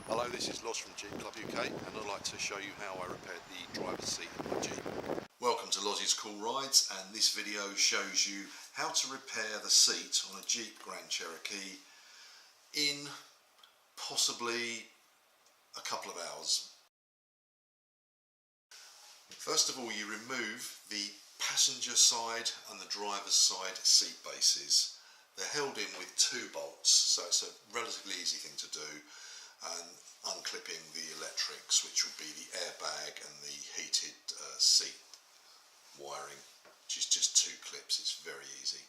Hello, this is Loz from Jeep Club UK and I'd like to show you how I repaired the driver's seat in my Jeep. Welcome to Loz's Cool Rides, and this video shows you how to repair the seat on a Jeep Grand Cherokee in possibly a couple of hours. First of all, you remove the passenger side and the driver's side seat bases. They're held in with 2 bolts, so it's a relatively easy thing to do. And unclipping the electrics, which will be the airbag and the heated seat wiring, which is just 2 clips. It's very easy.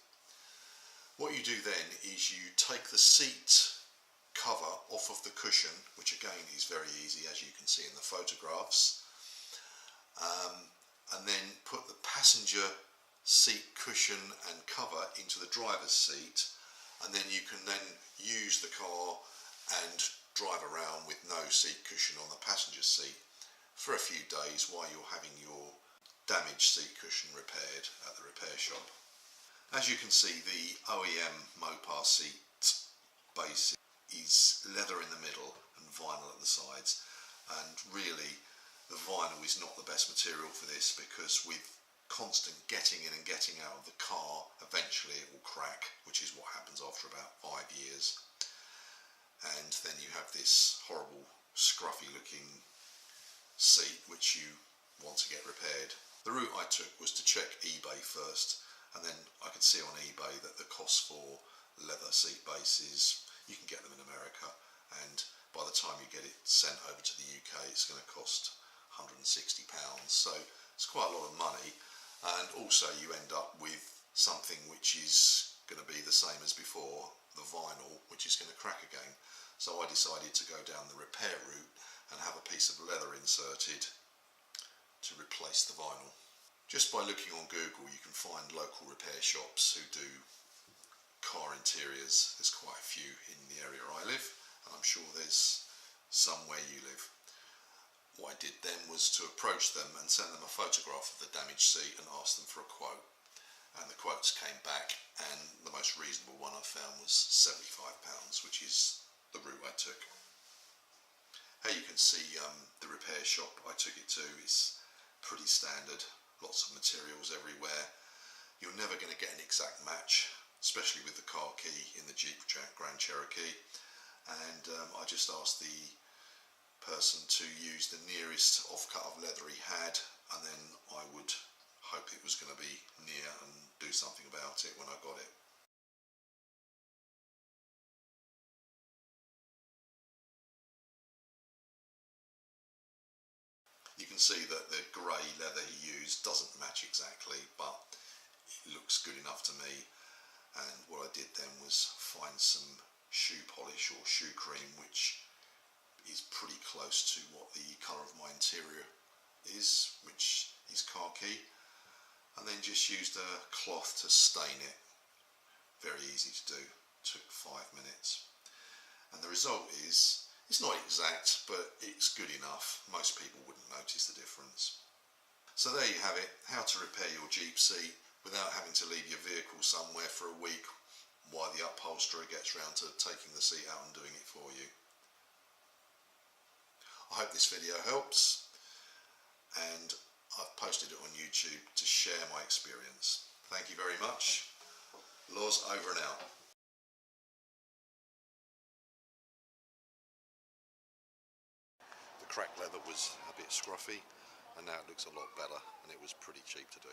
What you do then is you take the seat cover off of the cushion, which again is very easy, as you can see in the photographs, and then put the passenger seat cushion and cover into the driver's seat, and then you can then use the car and drive around with no seat cushion on the passenger seat for a few days while you're having your damaged seat cushion repaired at the repair shop. As you can see, the OEM Mopar seat base is leather in the middle and vinyl at the sides, and really the vinyl is not the best material for this, because with constant getting in and getting out of the car, eventually it will crack, which is what happens after about 5 years. And then you have this horrible scruffy looking seat which you want to get repaired. The route I took was to check eBay first, and then I could see on eBay that the cost for leather seat bases, you can get them in America, and by the time you get it sent over to the UK it's going to cost £160, so it's quite a lot of money. And also you end up with something which is going to be the same as before, the vinyl, which is going to crack again. So I decided to go down the repair route and have a piece of leather inserted to replace the vinyl. Just by looking on Google you can find local repair shops who do car interiors. There's quite a few in the area I live, and I'm sure there's some where you live. What I did then was to approach them and send them a photograph of the damaged seat and ask them for a quote. And the quotes came back, and the most reasonable one I found was £75, which is the route I took. How you can see, the repair shop I took it to is pretty standard, lots of materials everywhere. You're never going to get an exact match, especially with the car key in the Jeep Grand Cherokee, and I just asked the person to use the nearest offcut of leather he had, and then I would hope it was going to be near and do something about it when I got it. You can see that the grey leather he used doesn't match exactly, but it looks good enough to me. And what I did then was find some shoe polish or shoe cream, which is pretty close to what the colour of my interior is, which is khaki, and then just used a cloth to stain it. Very easy to do, took 5 minutes. And the result is, it's not exact, but it's good enough. Most people wouldn't notice the difference. So there you have it, how to repair your Jeep seat without having to leave your vehicle somewhere for a week while the upholsterer gets round to taking the seat out and doing it for you. I hope this video helps, and I've posted it on YouTube to share my experience. Thank you very much. Loz over and out. The cracked leather was a bit scruffy, and now it looks a lot better, and it was pretty cheap to do.